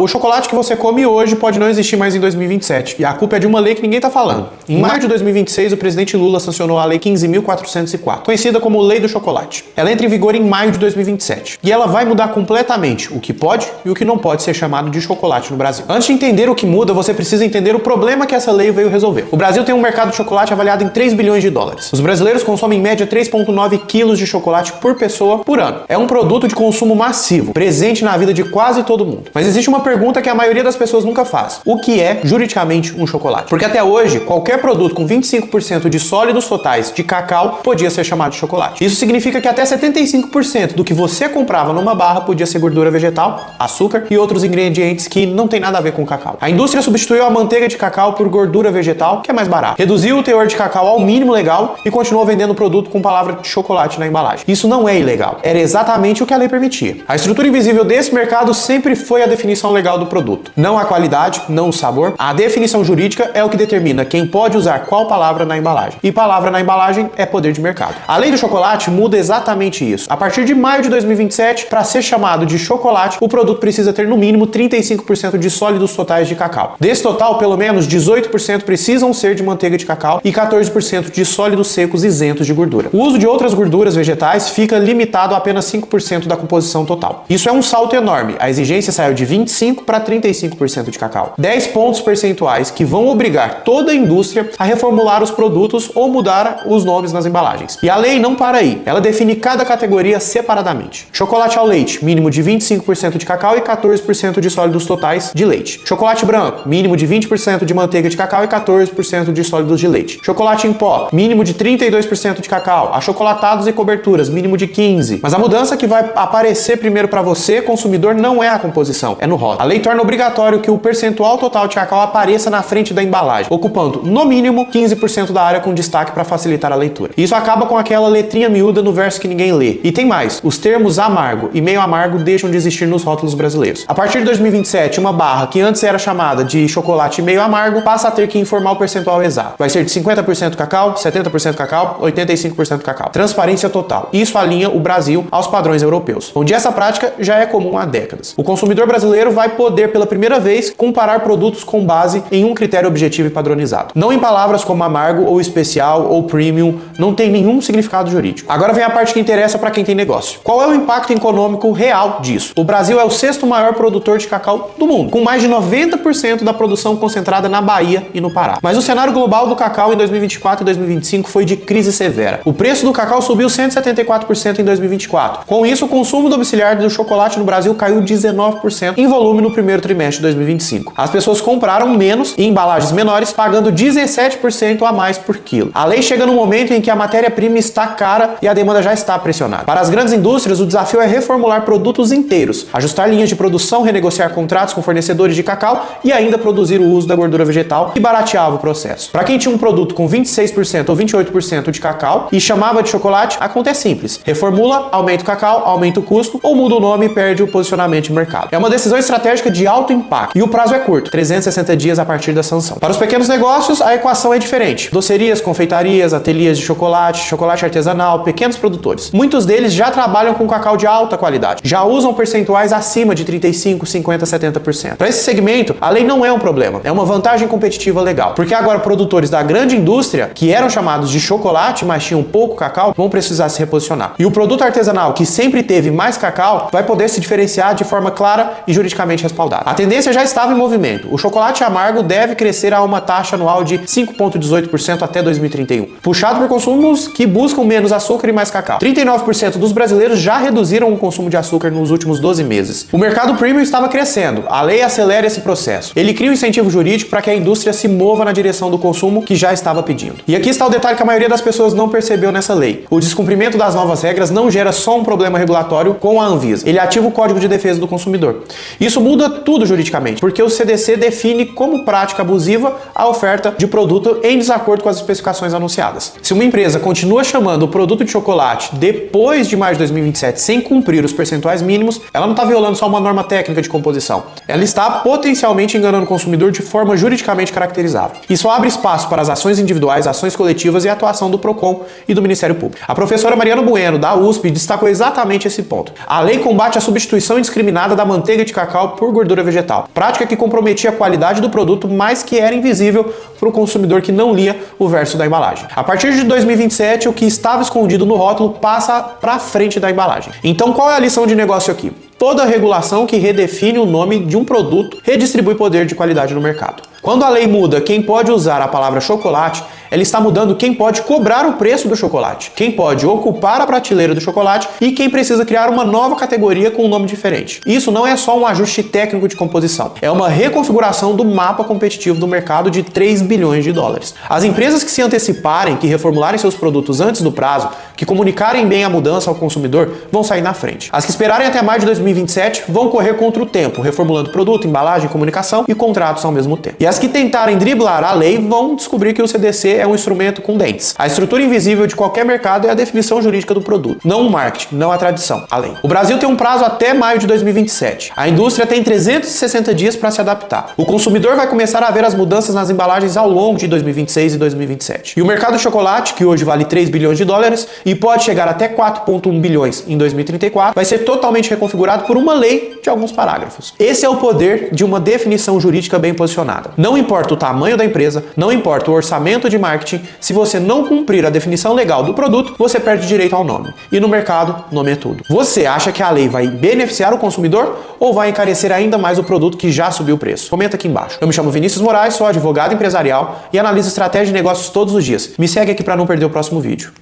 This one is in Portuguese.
O chocolate que você come hoje pode não existir mais em 2027. E a culpa é de uma lei que ninguém tá falando. Em maio de 2026, o presidente Lula sancionou a Lei 15.404, conhecida como Lei do Chocolate. Ela entra em vigor em maio de 2027. E ela vai mudar completamente o que pode e o que não pode ser chamado de chocolate no Brasil. Antes de entender o que muda, você precisa entender o problema que essa lei veio resolver. O Brasil tem um mercado de chocolate avaliado em 3 bilhões de dólares. Os brasileiros consomem em média 3,9 quilos de chocolate por pessoa por ano. É um produto de consumo massivo, presente na vida de quase todo mundo. Mas existe uma pergunta que a maioria das pessoas nunca faz. O que é, juridicamente, um chocolate? Porque até hoje, qualquer produto com 25% de sólidos totais de cacau podia ser chamado de chocolate. Isso significa que até 75% do que você comprava numa barra podia ser gordura vegetal, açúcar e outros ingredientes que não tem nada a ver com cacau. A indústria substituiu a manteiga de cacau por gordura vegetal, que é mais barato. Reduziu o teor de cacau ao mínimo legal e continuou vendendo o produto com palavra de chocolate na embalagem. Isso não é ilegal. Era exatamente o que a lei permitia. A estrutura invisível desse mercado sempre foi a definição legal do produto. Não a qualidade, não o sabor. A definição jurídica é o que determina quem pode usar qual palavra na embalagem. E palavra na embalagem é poder de mercado. A lei do chocolate muda exatamente isso. A partir de maio de 2027, para ser chamado de chocolate, o produto precisa ter no mínimo 35% de sólidos totais de cacau. Desse total, pelo menos 18% precisam ser de manteiga de cacau e 14% de sólidos secos isentos de gordura. O uso de outras gorduras vegetais fica limitado a apenas 5% da composição total. Isso é um salto enorme. A exigência saiu de 25% para 35% de cacau. 10 pontos percentuais que vão obrigar toda a indústria a reformular os produtos ou mudar os nomes nas embalagens. E a lei não para aí. Ela define cada categoria separadamente. Chocolate ao leite, mínimo de 25% de cacau e 14% de sólidos totais de leite. Chocolate branco, mínimo de 20% de manteiga de cacau e 14% de sólidos de leite. Chocolate em pó, mínimo de 32% de cacau. Achocolatados e coberturas, mínimo de 15%. Mas a mudança que vai aparecer primeiro para você, consumidor, não é a composição, é no rótulo. A lei torna obrigatório que o percentual total de cacau apareça na frente da embalagem, ocupando, no mínimo, 15% da área com destaque para facilitar a leitura. Isso acaba com aquela letrinha miúda no verso que ninguém lê. E tem mais, os termos amargo e meio amargo deixam de existir nos rótulos brasileiros. A partir de 2027, uma barra que antes era chamada de chocolate meio amargo passa a ter que informar o percentual exato. Vai ser de 50% cacau, 70% cacau, 85% cacau. Transparência total. Isso alinha o Brasil aos padrões europeus, onde essa prática já é comum há décadas. O consumidor brasileiro vai poder, pela primeira vez, comparar produtos com base em um critério objetivo e padronizado. Não em palavras como amargo ou especial ou premium, não tem nenhum significado jurídico. Agora vem a parte que interessa para quem tem negócio. Qual é o impacto econômico real disso? O Brasil é o 6º maior produtor de cacau do mundo, com mais de 90% da produção concentrada na Bahia e no Pará. Mas o cenário global do cacau em 2024 e 2025 foi de crise severa. O preço do cacau subiu 174% em 2024. Com isso, o consumo domiciliar do chocolate no Brasil caiu 19% em volume no primeiro trimestre de 2025. As pessoas compraram menos em embalagens menores, pagando 17% a mais por quilo. A lei chega no momento em que a matéria-prima está cara e a demanda já está pressionada. Para as grandes indústrias, o desafio é reformular produtos inteiros, ajustar linhas de produção, renegociar contratos com fornecedores de cacau e ainda produzir o uso da gordura vegetal, que barateava o processo. Para quem tinha um produto com 26% ou 28% de cacau e chamava de chocolate, a conta é simples. Reformula, aumenta o cacau, aumenta o custo ou muda o nome e perde o posicionamento de mercado. É uma decisão estratégica de alto impacto e o prazo é curto, 360 dias a partir da sanção. Para os pequenos negócios, a equação é diferente. Docerias, confeitarias, ateliês de chocolate, chocolate artesanal, pequenos produtores. Muitos deles já trabalham com cacau de alta qualidade, já usam percentuais acima de 35%, 50%, 70%. Para esse segmento, a lei não é um problema, é uma vantagem competitiva legal, porque agora produtores da grande indústria, que eram chamados de chocolate, mas tinham pouco cacau, vão precisar se reposicionar. E o produto artesanal, que sempre teve mais cacau, vai poder se diferenciar de forma clara e juridicamente respaldada. A tendência já estava em movimento. O chocolate amargo deve crescer a uma taxa anual de 5,18% até 2031, puxado por consumos que buscam menos açúcar e mais cacau. 39% dos brasileiros já reduziram o consumo de açúcar nos últimos 12 meses. O mercado premium estava crescendo. A lei acelera esse processo. Ele cria um incentivo jurídico para que a indústria se mova na direção do consumo que já estava pedindo. E aqui está o detalhe que a maioria das pessoas não percebeu nessa lei. O descumprimento das novas regras não gera só um problema regulatório com a Anvisa. Ele ativa o Código de Defesa do Consumidor. Isso muda tudo juridicamente, porque o CDC define como prática abusiva a oferta de produto em desacordo com as especificações anunciadas. Se uma empresa continua chamando o produto de chocolate depois de maio de 2027 sem cumprir os percentuais mínimos, ela não está violando só uma norma técnica de composição. Ela está potencialmente enganando o consumidor de forma juridicamente caracterizável. Isso abre espaço para as ações individuais, ações coletivas e a atuação do PROCON e do Ministério Público. A professora Mariana Bueno, da USP, destacou exatamente esse ponto. A lei combate a substituição indiscriminada da manteiga de cacau animal por gordura vegetal. Prática que comprometia a qualidade do produto, mas que era invisível para o consumidor que não lia o verso da embalagem. A partir de 2027, o que estava escondido no rótulo passa para frente da embalagem. Então, qual é a lição de negócio aqui? Toda regulação que redefine o nome de um produto redistribui poder de qualidade no mercado. Quando a lei muda quem pode usar a palavra chocolate, ela está mudando quem pode cobrar o preço do chocolate, quem pode ocupar a prateleira do chocolate e quem precisa criar uma nova categoria com um nome diferente. Isso não é só um ajuste técnico de composição, é uma reconfiguração do mapa competitivo do mercado de 3 bilhões de dólares. As empresas que se anteciparem, que reformularem seus produtos antes do prazo, que comunicarem bem a mudança ao consumidor, vão sair na frente. As que esperarem até maio de 2027 vão correr contra o tempo, reformulando produto, embalagem, comunicação e contratos ao mesmo tempo. E as que tentarem driblar a lei vão descobrir que o CDC é um instrumento com dentes. A estrutura invisível de qualquer mercado é a definição jurídica do produto, não o marketing, não a tradição, a lei. O Brasil tem um prazo até maio de 2027. A indústria tem 360 dias para se adaptar. O consumidor vai começar a ver as mudanças nas embalagens ao longo de 2026 e 2027. E o mercado de chocolate, que hoje vale 3 bilhões de dólares e pode chegar até 4,1 bilhões em 2034, vai ser totalmente reconfigurado por uma lei de alguns parágrafos. Esse é o poder de uma definição jurídica bem posicionada. Não importa o tamanho da empresa, não importa o orçamento de marketing, se você não cumprir a definição legal do produto, você perde direito ao nome. E no mercado, nome é tudo. Você acha que a lei vai beneficiar o consumidor ou vai encarecer ainda mais o produto que já subiu o preço? Comenta aqui embaixo. Eu me chamo Vinícius Moraes, sou advogado empresarial e analiso estratégia de negócios todos os dias. Me segue aqui para não perder o próximo vídeo.